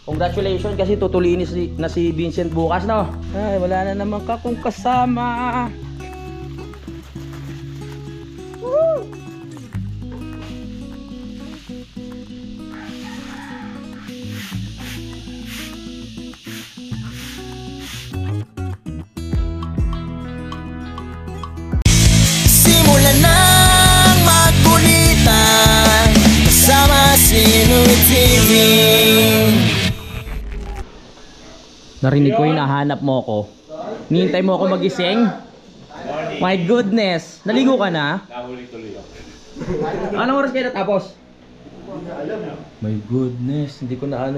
Congratulations kasi tutuloy na si Vincent bukas, no? Ay, wala na naman ka kung kasama. Woo! Simula nang magkulitan kasama si Nuy TV. Narinig ko yung nahanap mo ko. Nihintay mo ako magising. My goodness. Naligo ka na? Nahuli tuloy ako. Anong oras kayo natapos? My goodness. Hindi ko na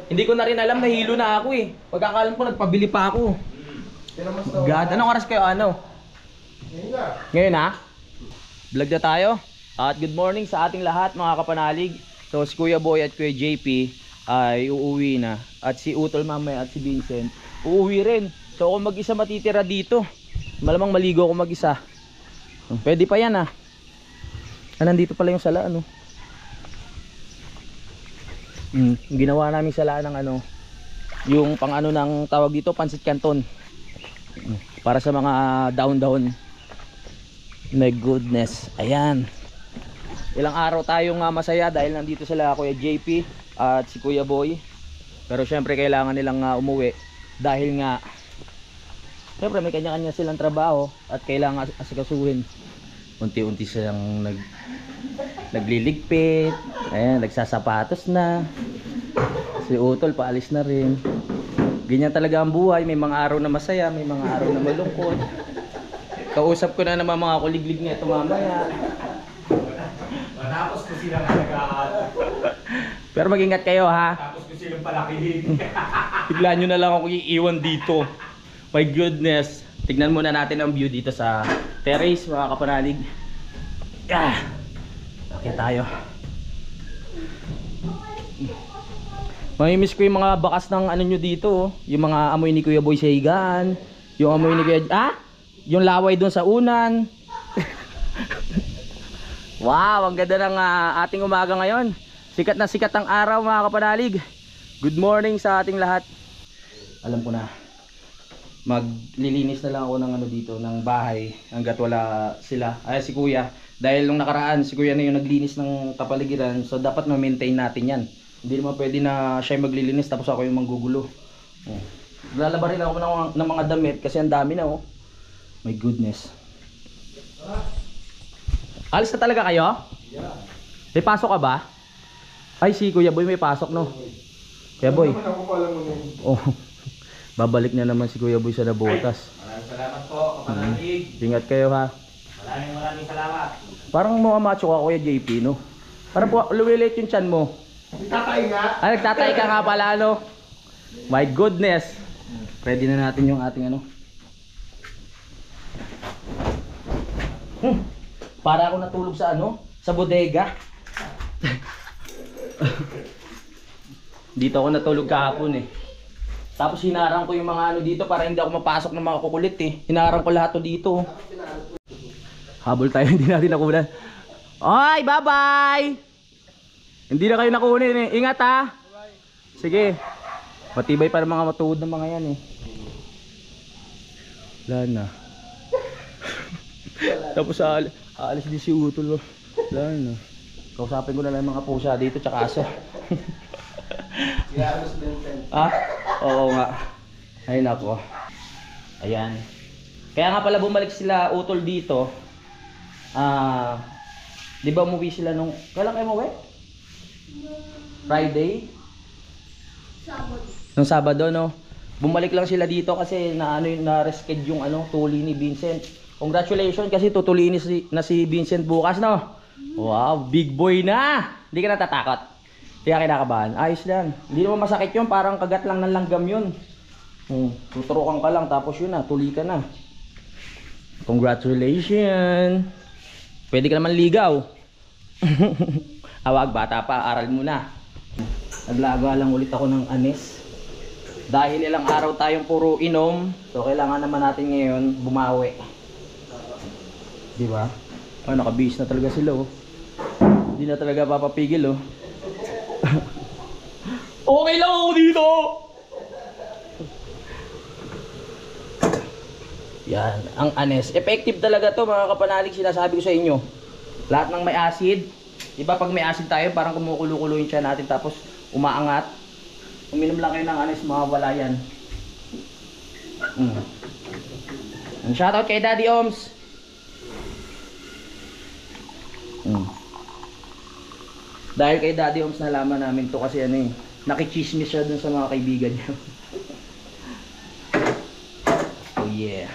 Hindi ko na rin alam. Nahilo na ako eh. Pagkakalam ko nagpabili pa ako. God. Anong oras kayo Ngayon na? Vlog na tayo. At good morning sa ating lahat mga kapanalig. So si Kuya Boy at Kuya JP ay uuwi na. At si Utol mamaya at si Vincent uuwi rin. So ako mag-isa matitira dito. Malamang maligo ako mag-isa. Pwede pa yan nandito pala yung sala ginawa namin sala ng yung pang ng tawag dito, pansit canton. Para sa mga down. My goodness. Ayan. Ilang araw tayong masaya dahil nandito sila Kuya JP at si Kuya Boy. Pero syempre kailangan nilang umuwi dahil nga syempre may kanya-kanya silang trabaho at kailangan asikasuhin. Unti-unti silang nagliligpit. Ayan, nagsasapatos na. Si Utol paalis na rin. Ganyan talaga ang buhay. May mga araw na masaya, may mga araw na malungkot. Kausap ko na naman mga kuliglig nito mamaya. Tapos ko silang nag-aaral. Pero mag-ingat kayo Tapos ko silang palakihin. Bigla nyo na lang ako iiwan dito. My goodness. Tignan muna natin ang view dito sa terrace mga kapanalig. Okay tayo. Mamimiss ko yung mga bakas ng nyo dito. Yung mga amoy ni Kuya Boy sa higaan. Yung amoy ni Kuya... Yung laway doon sa unan. Wow, ang ganda ng ating umaga ngayon. Sikat na sikat ang araw mga kapanalig. Good morning sa ating lahat. Alam ko na. Maglilinis na lang ako ng dito, ng bahay hanggat wala sila. Ay si Kuya. Dahil nung nakaraan si Kuya na yung naglinis ng kapaligiran. So dapat ma-maintain natin yan. Hindi naman pwede na siya maglilinis tapos ako yung manggugulo. Lalaba rin ako ng mga damit kasi ang dami na My goodness. Alis na talaga kayo? Yeah. May pasok ka ba? Ay si Kuya Boy may pasok Kuya Boy. Oh. Babalik na naman si Kuya Boy sa Nabotas. Maraming salamat po, kapanalig. Ingat kayo Maraming salamat. Parang mga macho ka Kuya JP Parang lumilit yung tiyan mo. Nagtatay nga. Ay nagtatay ka nga pala My goodness. Ready na natin yung ating Para ako natulog sa sa bodega. Dito ako natulog kahapon Tapos hinarang ko yung mga dito para hindi ako mapasok ng mga kukulit Hinarang ko lahat dito. Habol tayo, hindi natin nakunan. Oy, bye-bye. Hindi na kayo nakunin Ingat Sige. Matibay para mga matuhod ng mga yan Wala na. Tapos aalis din si Utol Wala na. Kausapin ko na lang mga pusa dito tsaka aso. Oo nga. Ay nako. Ayan. Kaya nga pala bumalik sila Utol dito. Di ba umuwi sila nung kailan kayo umuwi? Friday? Nung Sabado Bumalik lang sila dito kasi na-reschedule yung tuli ni Vincent. Congratulations kasi tutuloy na si Vincent bukas Wow, big boy na. Hindi ka natatakot? Hindi ka kinakabahan? Ayos lang. Hindi naman masakit yun, parang kagat lang ng langgam yun. Tuturukan ka lang tapos yun tuli ka na. Congratulations. Pwede ka naman ligaw. Awag, bata pa, aral muna. Naglaga lang ulit ako ng anis. Dahil ilang araw tayong puro inom, so kailangan naman natin ngayon bumawi. Diba? Nakabihis na talaga sila Hindi na talaga papapigil Okay lang ako dito. Yan, ang anes. Effective talaga to mga kapanalig, sinasabi ko sa inyo. Lahat ng may acid, diba pag may acid tayo, parang kumukulo-kulo yung tiyan natin tapos umaangat. Uminom lang kayo ng anes, mawawala yan. Ang shoutout kay Daddy Oms. Dahil kay Daddy Oms nalaman namin to kasi ano eh, nakichismis siya dun sa mga kaibigan niya. Oh yeah.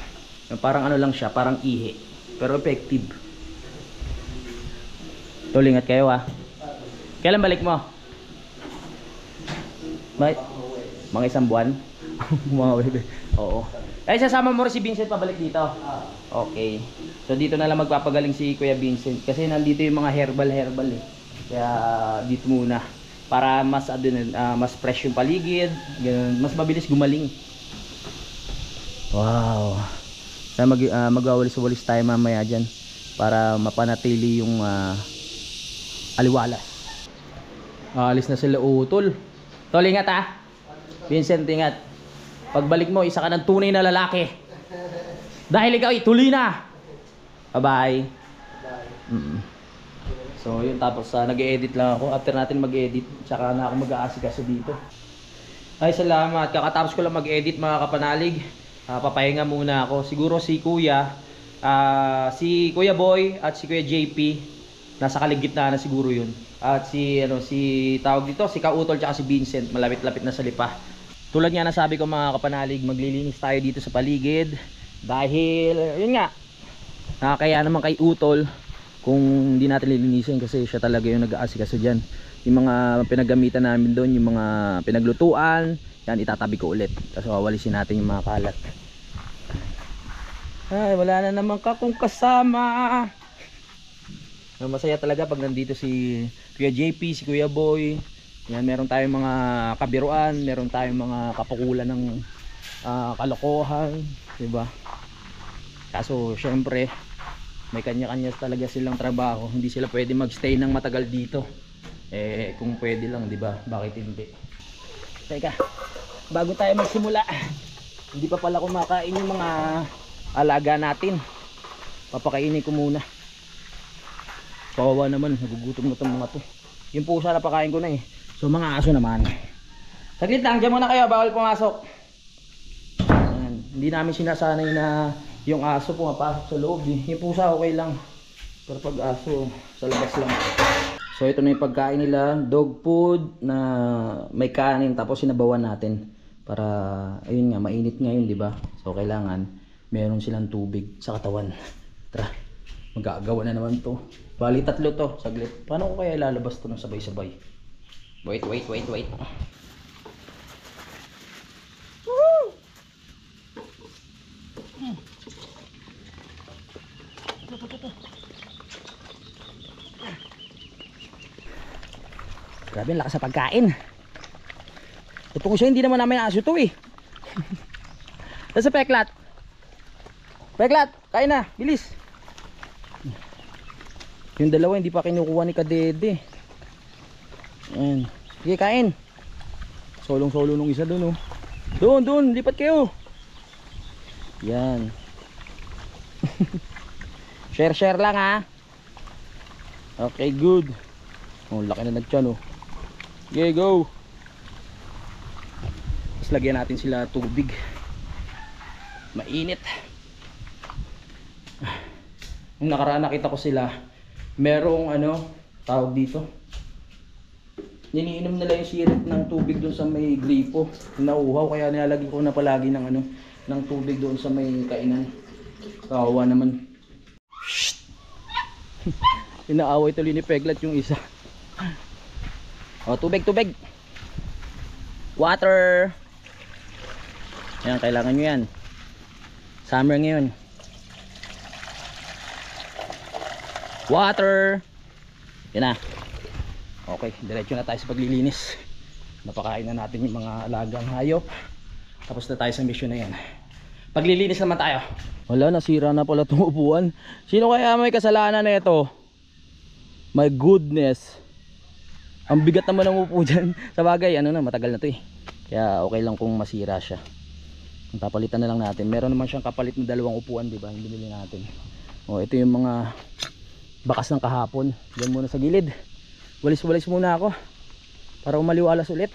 Parang ano lang siya, parang ihi. Pero effective. Tol, ingat kayo ah. Kailan balik mo? Mga isang buwan? Mga bebe. Oo. Ay, sasama mo rin si Vincent pabalik dito? Okay. So dito na lang magpapagaling si Kuya Vincent. Kasi nandito yung mga herbal eh. Kaya dito muna. Para mas, mas fresh yung paligid. Ganun. Mas mabilis gumaling. Wow. Kaya magwawalis-walis tayo mamaya dyan. Para mapanatili yung aliwalas. Alis na sila utol. Tol, ingat ah. Vincent, ingat. Pagbalik mo, isa ka ng tunay na lalaki. Dahil ikaw ituloy na. Bye-bye. So yun, tapos nag-e-edit lang ako. After natin mag-edit, tsaka na ako mag-aasikaso dito. Ay, salamat. Kakatapos ko lang mag-edit mga kapanalig. Papahinga muna ako. Siguro si Kuya, si Kuya Boy at si Kuya JP, nasa kaligitnaan na siguro yun. At si tawag dito, si Kautol tsaka si Vincent, malapit-lapit na sa lipa. Tulad nga nasabi ko mga kapanalig, maglilinis tayo dito sa paligid. Dahil, yun nga, nakakaya naman kay Utol kung hindi natin lilinisin kasi siya talaga yung nag-aasikaso dyan. Yung mga pinaggamitan namin doon, yung mga pinaglutuan, yan itatabi ko ulit. Tapos wawalisin natin yung mga kalat. Ay, wala na naman ka kung kasama. Masaya talaga pag nandito si Kuya JP, si Kuya Boy. Yan, meron tayong mga kabiruan, meron tayong mga kapukulan ng kalokohan, diba? Kaso syempre may kanya-kanya talaga silang trabaho. Hindi sila pwede magstay ng matagal dito. Eh kung pwede lang, diba? Bakit hindi? Teka, bago tayo magsimula, hindi pa pala kumakain yung mga alaga natin. Papakainin ko muna. Kawawa naman, nagugutom na itong mga to. Yung pusa napakain ko na eh. So mga aso naman. Saglit lang, dyan muna kayo, bawal pumasok. Ayan. Hindi namin sinasanay na yung aso pumapasok sa loob eh. Yung pusa okay lang, pero pag aso sa labas lang. So ito na yung pagkain nila, dog food na may kanin, tapos sinabawan natin para ayun nga, mainit ngayon, di ba? So kailangan meron silang tubig sa katawan. Tara, magagawa na naman to. Bali 3 to, saglit. Paano ko kaya ilalabas to ng sabay-sabay? Wait. Grabe, ang lakas sa pagkain. Ito ko siya, hindi naman namin aso to eh. Nasa Peklat. Peklat, kain na, bilis. Yung dalawa hindi pa kinukuha ni Kadede. Ayan. Sige, kain. Solong-solo nung isa dun oh. Doon, lipat kayo. Yan. Share lang ha. Okay, good. Oh, laki na nagtiyan oh. Okay, go. Tapos lagyan natin sila tubig. Mainit. Nung nakaraan nakita ko sila, merong tawag dito, niniinom nila yung sirit ng tubig doon sa may gripo, nauuhaw, kaya nilalagay ko na palagi ng tubig doon sa may kainan. Kawawa naman. Inaaway tuloy ni Peglat yung isa. Oh, tubig. Water. Ayan, kailangan nyo yan. Summer ngayon. Water. Yan na. Okay, diretso na tayo sa paglilinis. Napakain na natin yung mga alagang hayop. Tapos na tayo sa mission na yan. Paglilinis naman tayo. Wala, nasira na pala itong upuan. Sino kaya may kasalanan na ito? My goodness. Ang bigat naman ng upo dyan. Sa bagay, ano na, matagal na to eh. Kaya okay lang kung masira siya. Ang papalitan na lang natin. Meron naman siyang kapalit na dalawang upuan, di ba? Yung binili natin. O, ito yung mga bakas ng kahapon. Diyan muna sa gilid. Walis-walis muna ako para umaliwalas ulit.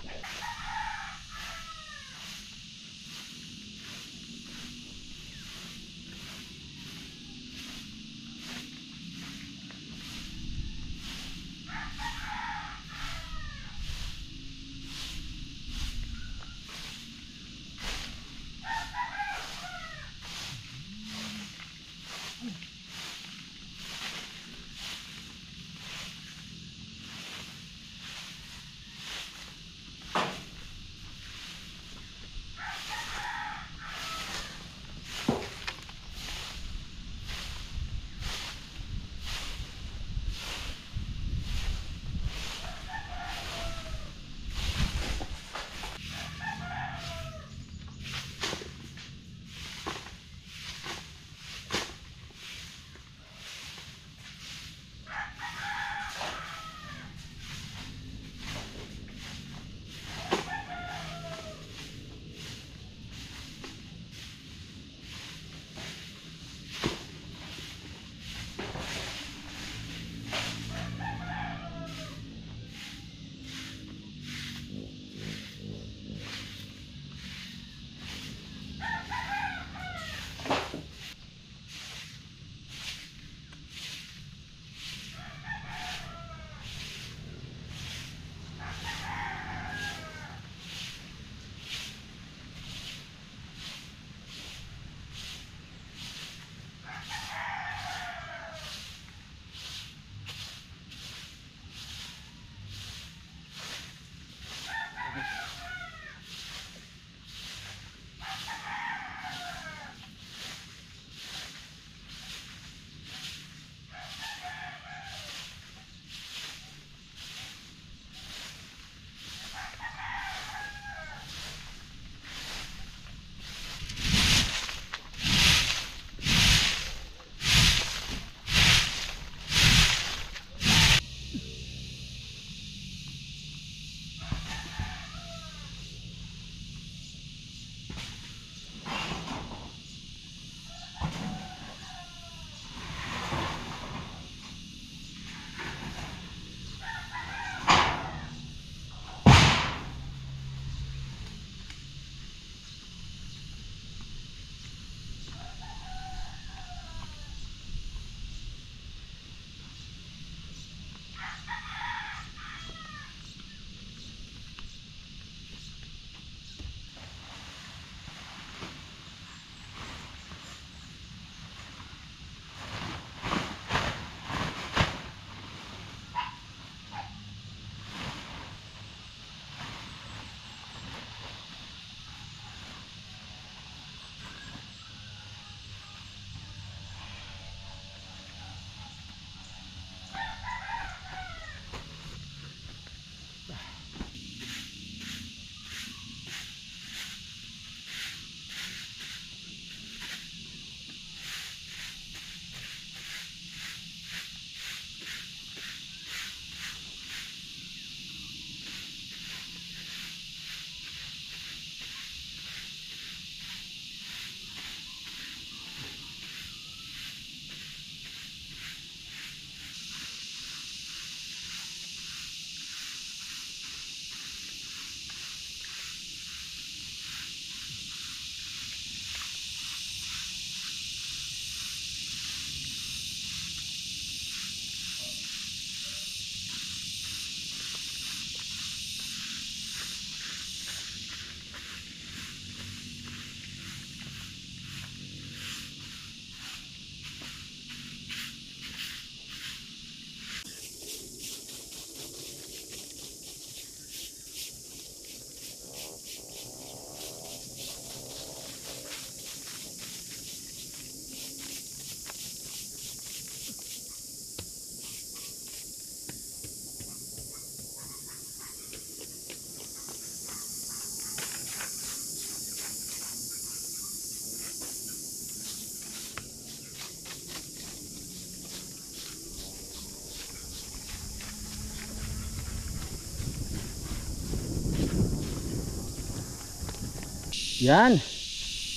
Yan.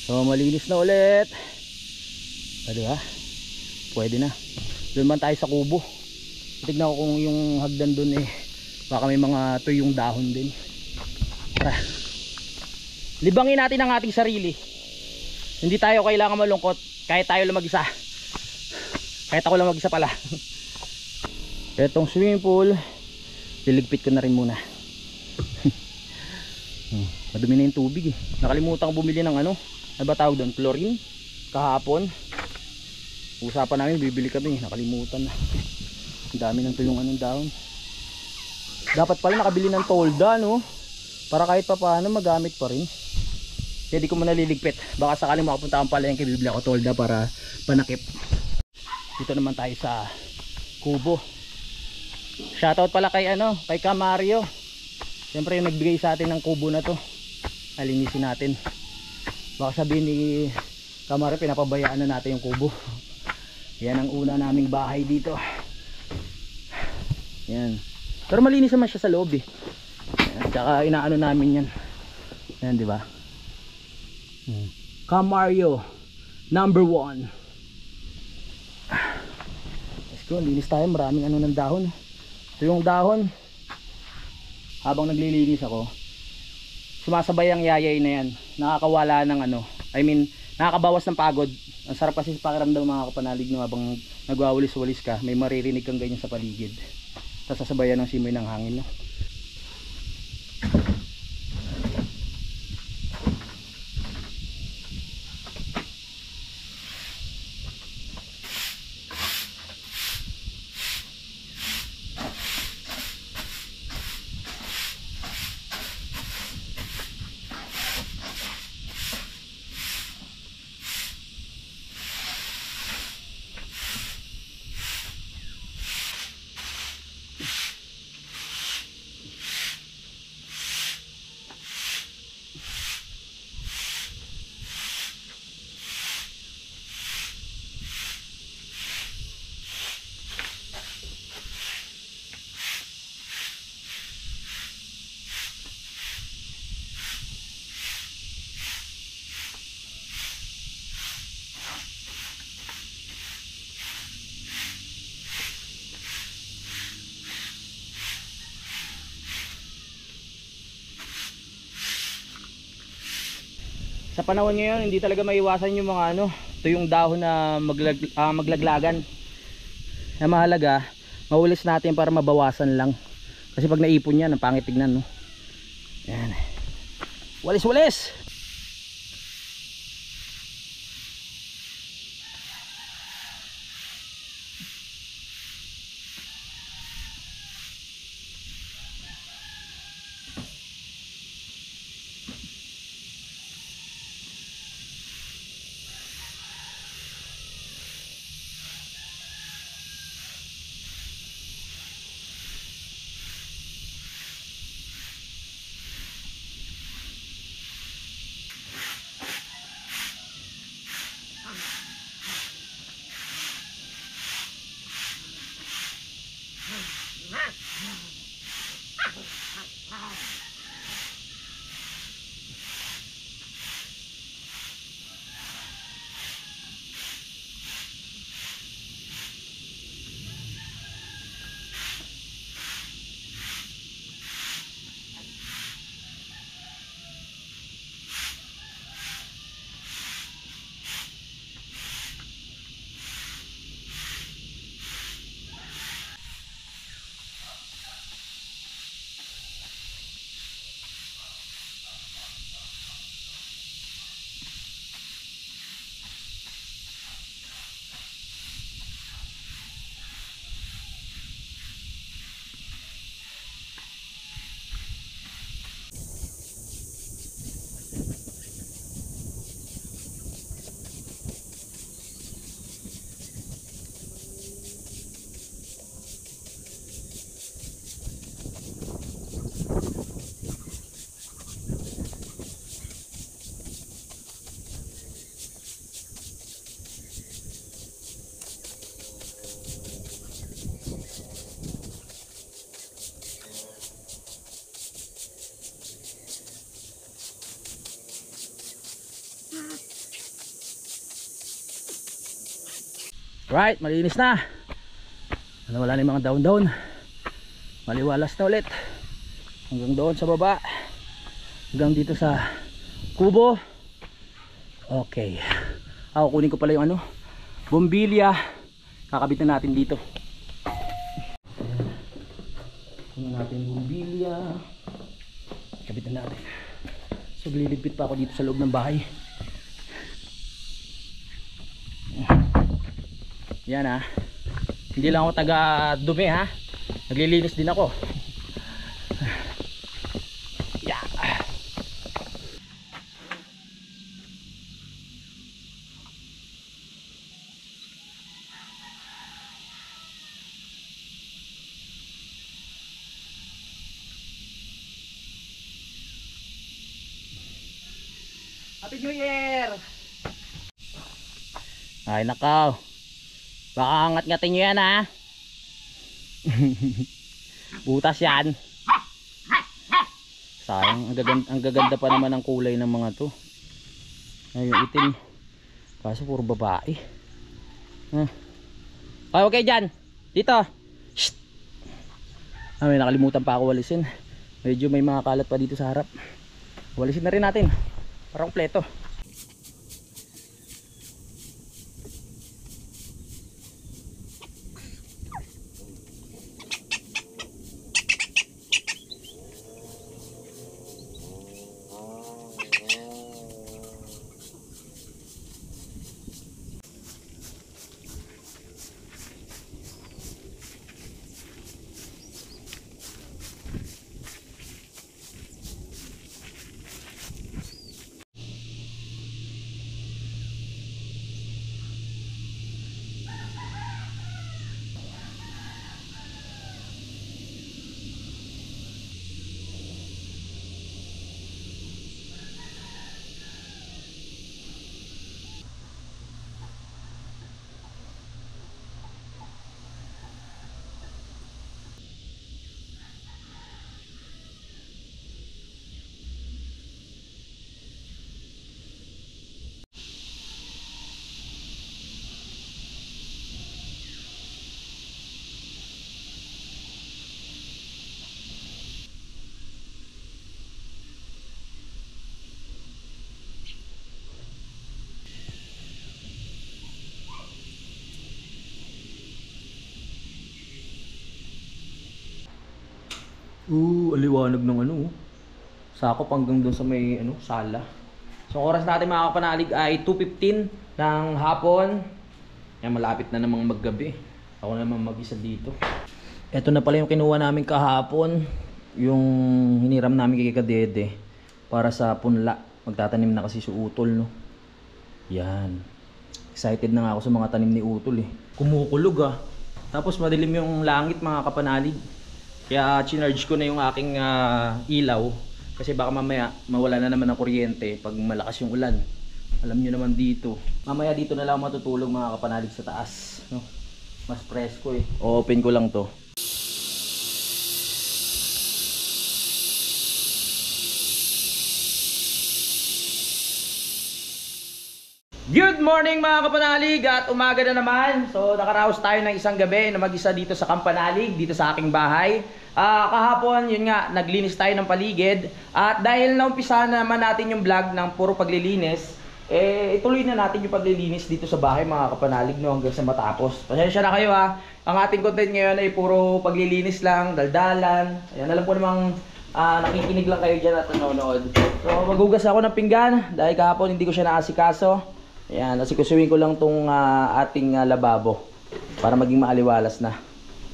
So malinis na ulit. Diba? Pwede na. Doon man tayo sa kubo. Tignan ko kung yung hagdan doon baka may mga tuyong dahon din. Tara. Libangin natin ang ating sarili. Hindi tayo kailangan malungkot kahit tayo lang mag-isa. Kahit ako lang mag-isa pala. Etong swimming pool, liligpit ko na rin muna. Madumi na yung tubig Nakalimutan ko bumili ng ano ba tawag doon? Chlorine. Kahapon usapan namin bibili kami, nakalimutan na. Ang dami ng tuyong anong dahon. Dapat pala nakabili ng tolda para kahit pa paano magamit pa rin. Kaya di ko muna liligpit. Baka sakaling makapunta akong palengke, bibili ako tolda para panakip. Dito naman tayo sa kubo. Shoutout pala kay kay Kamario. Siyempre yung nagbigay sa atin ng kubo na to. Alinisin natin. Baka sabihin ni Kamario pinapabayaan na natin yung kubo. Yan ang una naming bahay dito. Yan. Pero malinis naman siya sa loob Yan. Tsaka inaano namin yan. Yan, di ba? Kamario number 1. Let's go, linis tayo. Maraming ng dahon. Ito yung dahon. Habang naglilinis ako, sumasabay ang yayay na yan. Nakakawala ng nakakabawas ng pagod. Ang sarap kasi sa pakiramdam mga kapanalig habang nagwawalis-walis ka, may maririnig kang ganyan sa paligid. Tapos sasabayan ng simoy ng hangin Sa panahon ngayon, hindi talaga maiwasan yung mga tuyong dahon na maglaglagan. Na mahalaga, mawalis natin para mabawasan lang. Kasi pag naipon yan, ang pangit tignan Yan. Walis-walis! Right, malinis na. Wala na yung mga daon-daon. Maliwalas na ulit. Hanggang doon sa baba. Hanggang dito sa kubo. Okay. Kukunin ko pala yung ano, bombilya. Kakabit na natin dito. Kunin natin yung bombilya. Kabit na natin. So liligpit pa ako dito sa loob ng bahay. Yan ha. Hindi lang ako taga dumi ha. Naglilinis din ako. Yeah. Happy New Year! Ay nakaw. Baka angat-ngatin nyo yan ha. Butas yan. Sayang, ang gaganda pa naman ang kulay ng mga to. Ay, yung itim. Kaso puro babae. Ay, okay dyan. Dito. Shhh. May nakalimutan pa ako walisin. Medyo may mga kalat pa dito sa harap. Walisin na rin natin para kompleto. Aliwanag ng ano. Sakop hanggang doon sa may ano, sala. So oras natin mga kapanalig ay 2:15 ng hapon. Yan, malapit na namang maggabi. Ako naman mag-isa dito. Ito na pala yung kinuha namin kahapon. Yung hiniram namin kay Kadede para sa punla. Magtatanim na kasi si Utol, no. Yan. Excited na nga ako sa mga tanim ni Utol eh. Kumukulog ah. Tapos madilim yung langit mga kapanalig. Kaya chinarge ko na yung aking ilaw. Kasi baka mamaya mawala na naman ng kuryente pag malakas yung ulan. Alam nyo naman dito. Mamaya dito na lang matutulog mga kapanalig sa taas, no? Mas presko eh. O-open ko lang to. Good morning mga kapanalig at umaga na naman. So nakaraos tayo ng isang gabi na mag-isa dito sa Kampanalig, dito sa aking bahay. Kahapon, yun nga, naglinis tayo ng paligid. At dahil naumpisa naman natin yung vlog ng puro paglilinis, ituloy na natin yung paglilinis dito sa bahay mga kapanalig, no, hanggang sa matapos. Pasensya na kayo ha. Ang ating content ngayon ay puro paglilinis lang, daldalan. Ayan, alam ko namang nakikinig lang kayo dyan at nanonood. So maghugas ako ng pinggan dahil kahapon hindi ko siya naasikaso. Ayan, asikusuin ko lang tong ating lababo para maging maaliwalas na.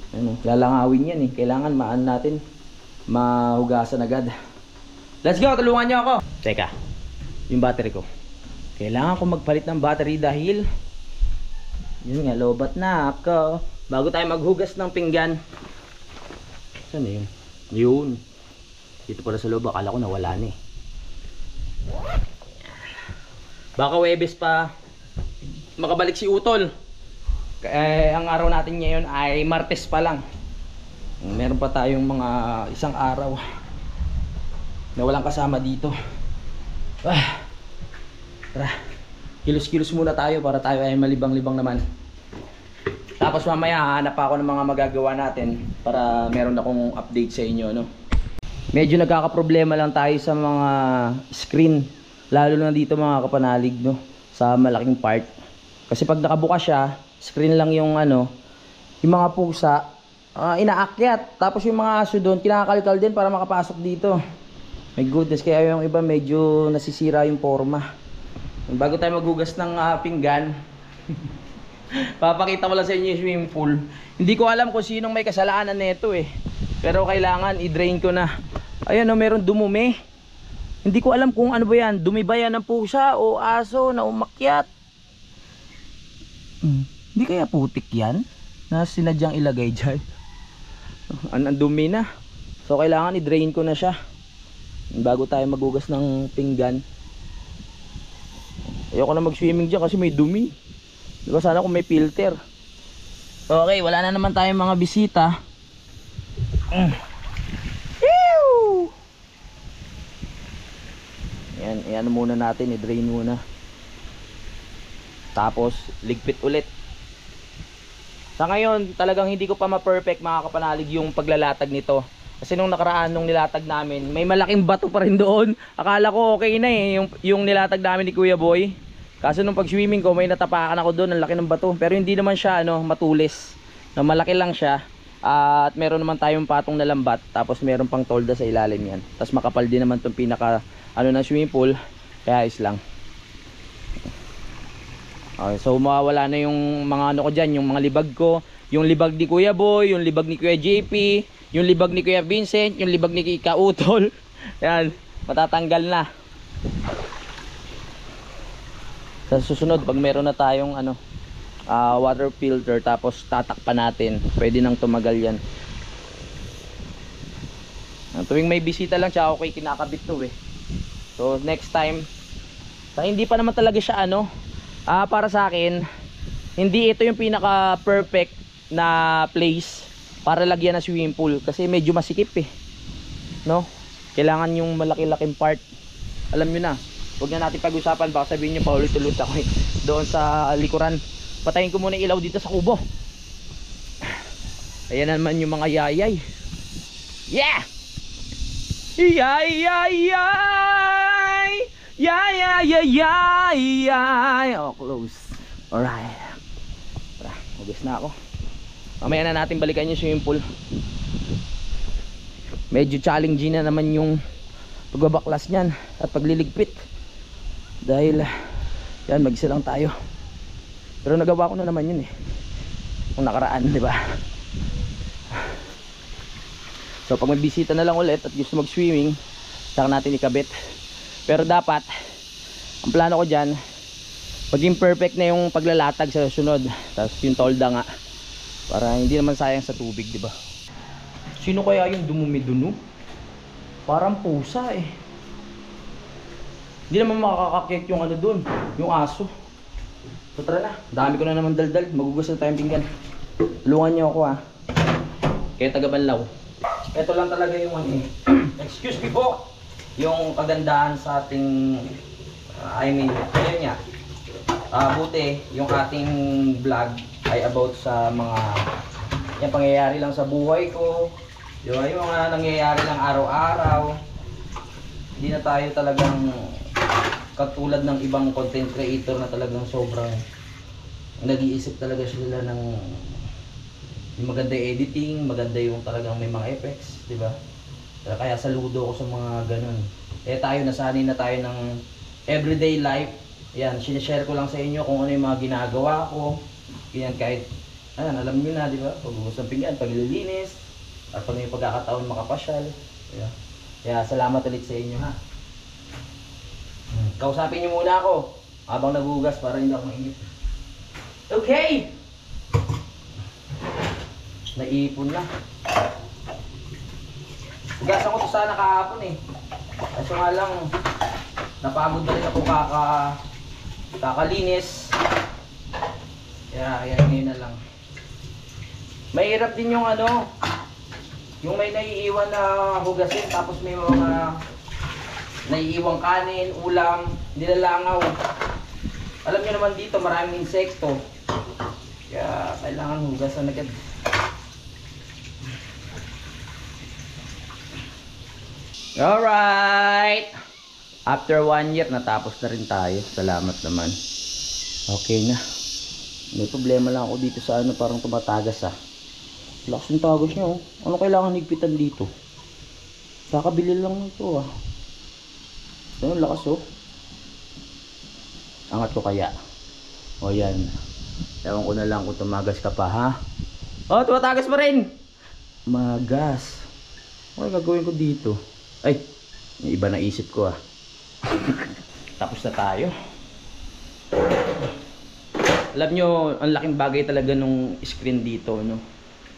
Ano, lalangawin yan eh. Kailangan maan natin mahugasan agad. Let's go, tulungan nyo ako. Teka, yung battery ko. Kailangan ko magpalit ng battery dahil yun nga, lobat na ako. Bago tayo maghugas ng pinggan. Saan na yun? Yun. Dito pala sa loob, akala ko nawala na eh. Baka Webes pa makabalik si Utol. Ang araw natin ngayon ay Martes pa lang. Meron pa tayong mga isang araw na walang kasama dito. Tara, kilos-kilos muna tayo para tayo ay malibang-libang naman. Tapos mamaya hahanap pa ako ng mga magagawa natin para meron akong update sa inyo, no? Medyo nagkakaproblema lang tayo sa mga screen, lalo na dito mga kapanalig, no? Sa malaking part. Kasi pag nakabukas siya, screen lang yung ano, yung mga pusa, inaakyat. Tapos yung mga aso doon, kinakalkal din para makapasok dito. My goodness, kaya yung iba medyo nasisira yung forma. Bago tayo maghugas ng pinggan, papakita ko lang sa inyo yung swimming pool. Hindi ko alam kung sinong may kasalanan nito eh. Pero kailangan i-drain ko na. Ayan o, meron dumumi. Hindi ko alam kung ano ba yan. Dumi ba yan ng pusa o aso na umakyat? Hindi kaya putik yan na sinadyang ilagay dyan? Ang dumi na. So kailangan i-drain ko na siya bago tayo maghugas ng pinggan. Ayoko na mag-swimming dyan kasi may dumi. Diba sana kung may filter. Okay, wala na naman tayong mga bisita. Yan muna natin, i-drain muna. Tapos ligpit ulit. Sa ngayon talagang hindi ko pa ma-perfect mga kapanalig yung paglalatag nito. Kasi nung nakaraan nung nilatag namin, may malaking bato pa rin doon. Akala ko okay na eh yung nilatag namin ni Kuya Boy. Kaso nung pag-swimming ko may natapakan ako doon, ang laki ng bato. Pero hindi naman siya matulis. Na malaki lang siya. At meron naman tayong patong na lambat. Tapos meron pang tolda sa ilalim yan. Tapos makapal din naman tong pinaka ng swimming pool. Kaya is lang. Okay, so mawawala na yung mga ano ko dyan, yung mga libag ko. Yung libag ni Kuya Boy, yung libag ni Kuya JP, yung libag ni Kuya Vincent, yung libag ni Kika Utol. Yan, matatanggal na. Sa susunod, pag meron na tayong water filter, tapos tatakpan natin, pwede nang tumagal yan. Tuwing may bisita lang siya, okay, kinakabit to eh. So next time, hindi pa naman talaga siya para sa akin, hindi ito yung pinaka perfect na place para lagyan ng swimming pool kasi medyo masikip eh, no? Kailangan yung malaki-laking part. Alam nyo na, huwag na natin pag-usapan, baka sabihin nyo paulit-ulit ako eh. Doon sa likuran, patayin ko muna ilaw dito sa kubo. Ayan naman yung mga yayay. Yeah! Yay! Yay! Yay! Yay! Yay! Yay! Yay! Oh, close. Alright. Tara, hugas na ako. Mamaya na natin balikan yung swimming pool. Medyo challenging na naman yung pagbabaklas niyan at pagliligpit. Dahil yan, magsilang tayo. Pero nagawa ko na naman yun eh. Kung nakaraan, di ba? So pag may bisita na lang ulit at gusto mag-swimming, saka natin ikabit. Pero dapat, ang plano ko dyan, maging perfect na yung paglalatag sa sunod. Tapos yung tolda nga, para hindi naman sayang sa tubig, di ba? Sino kaya yung dumumi-duno? Parang pusa eh. Hindi naman makakakit yung dun, yung aso. So tara na, dami ko na naman daldal. Magugas na tayong pinggan. Tulungan niyo ako Kaya taga Banlaw. Ito lang talaga yung excuse me po, yung kagandahan sa ating ayun nga, buti yung ating vlog ay about sa mga yung pangyayari lang sa buhay ko, yung mga nangyayari lang araw-araw. Hindi na tayo talagang katulad ng ibang content creator na talagang sobrang nag-iisip talaga sila ng yung maganda yung editing, maganda yung talagang may mga effects, di ba? Kaya saludo ko sa mga ganun. Tayo nasanay na tayo ng everyday life. Yan, sinishare ko lang sa inyo kung ano yung mga ginagawa ko. Yan, kahit alam niyo na, di ba? Pag-uusap ng pinggan, paglilinis, at pag may pagkakataon makapasyal. Yeah. Kaya salamat ulit sa inyo ha. Kausapin niyo muna ako habang nagugas para hindi ako mainip. Okay! Naipon na. Hugasan ko to sana kahapon eh. Kaso nga lang, napagod na rin ako kakalinis. Kaya yan ngayon na lang. Mahirap din yung yung may naiiwan na hugasin tapos may mga naiiwang kanin, ulam, nilalangaw. Alam niyo naman dito maraming insekto. Kaya Kaya kailangan hugasan agad. Alright! After 1 year, natapos na rin tayo. Salamat naman. Okay na. May problema lang ako dito sa ano, parang tumatagas ah. Lakas yung tagas niya oh. Ano kailangan higpitan dito? Kakabili lang nito ah. Ayun, lakas oh. Angat ko kaya. O yan. Ewan ko na lang kung tumagas ka pa ha. Oh, tumatagas pa rin. Magas. Ano gagawin ko dito? Ay, may iba na isip ko ah. Tapos na tayo. Alam nyo, ang laking bagay talaga nung screen dito, no?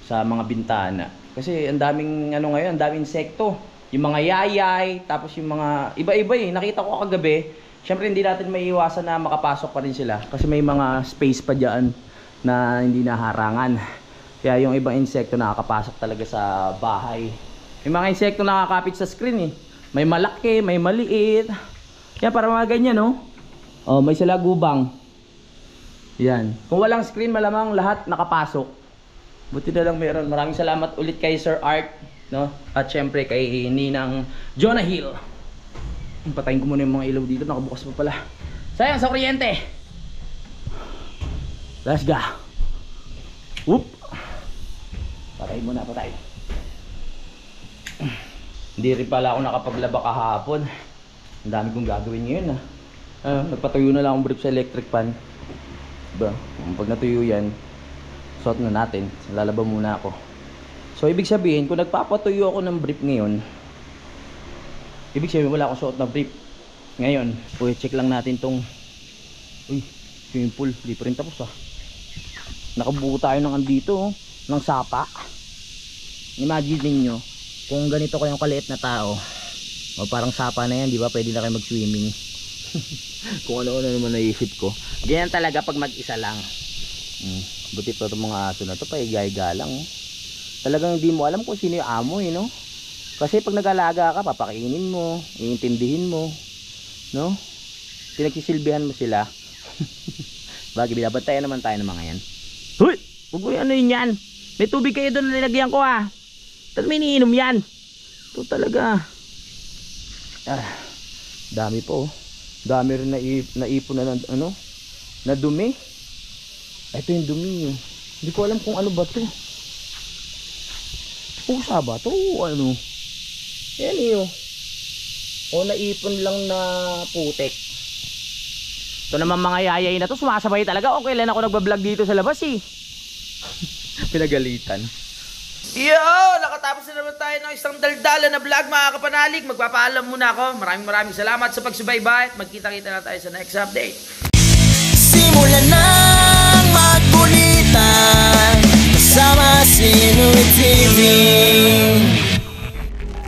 Sa mga bintana. Kasi ang daming ano ngayon, ang daming insekto. Yung mga yayay, tapos yung mga iba-iba eh. Nakita ko kagabi. Syempre hindi natin maiiwasan na makapasok pa rin sila. Kasi may mga space pa dyan na hindi naharangan. Kaya yung ibang insekto nakakapasok talaga sa bahay. May mga insekto nakakapit sa screen eh. May malaki, may maliit. Yan, para mga ganyan, no? Oh, may salagubang. Yan. Kung walang screen, malamang lahat nakapasok. Buti na lang meron. Maraming salamat ulit kay Sir Art, no? At syempre kay Ninang Jonah Hill. Patayin ko muna yung mga ilaw dito. Nakabukas pa pala. Sayang sa kuryente. Let's go. Whoop. Patayin muna, patay. Hindi rin pala ako nakapaglaba kahapon. Ang dami kong gagawin ngayon ah. Nagpatuyo na lang akong brief sa electric pan. Diba? Pag natuyo yan, suot na natin. Lalaba muna ako. So ibig sabihin, kung nagpapatuyo ako ng brief ngayon, ibig sabihin wala akong suot na brief ngayon. Uy, check lang natin tong swimming pool. Di pa rin tapos ah. Nakabuo tayo ng andito oh, ng sapa. Imagine niyo kung ganito kayong kaliit na tao, o parang sapa na yan, di ba? Pwede na kayo mag-swimming. Kung ano-ano naman naisip ko. Ganyan talaga pag mag-isa lang. Buti pa itong mga aso na ito, paigay-ga lang. Talagang hindi mo alam kung sino yung amo eh, no? Kasi pag nag-alaga ka, papakainin mo, iintindihin mo, no? Pinagsisilbihan mo sila. Bagay, binabantayan naman tayo ng mga yan. Huy! Huwag mo ano yun yan. May tubig kayo doon na nilagyan ko ah. Tapos may iniinom yan. Ito talaga. Dami po. Dami rin naipon na ano, na dumi. Ito yung dumi. Hindi ko alam kung ano ba to. Pusa ba to o ano? Yan yun. O naipon lang na putek. Ito naman mga yayay na to, sumasabay talaga. Okay lang ako nagbablog dito sa labas eh. Pinagalitan. Yo! Nakatapos na naman tayo ng isang daldala na vlog mga kapanalig. Magpapaalam muna ako. Maraming salamat sa pagsubaybay at magkita-kita na tayo sa next update. Simulan na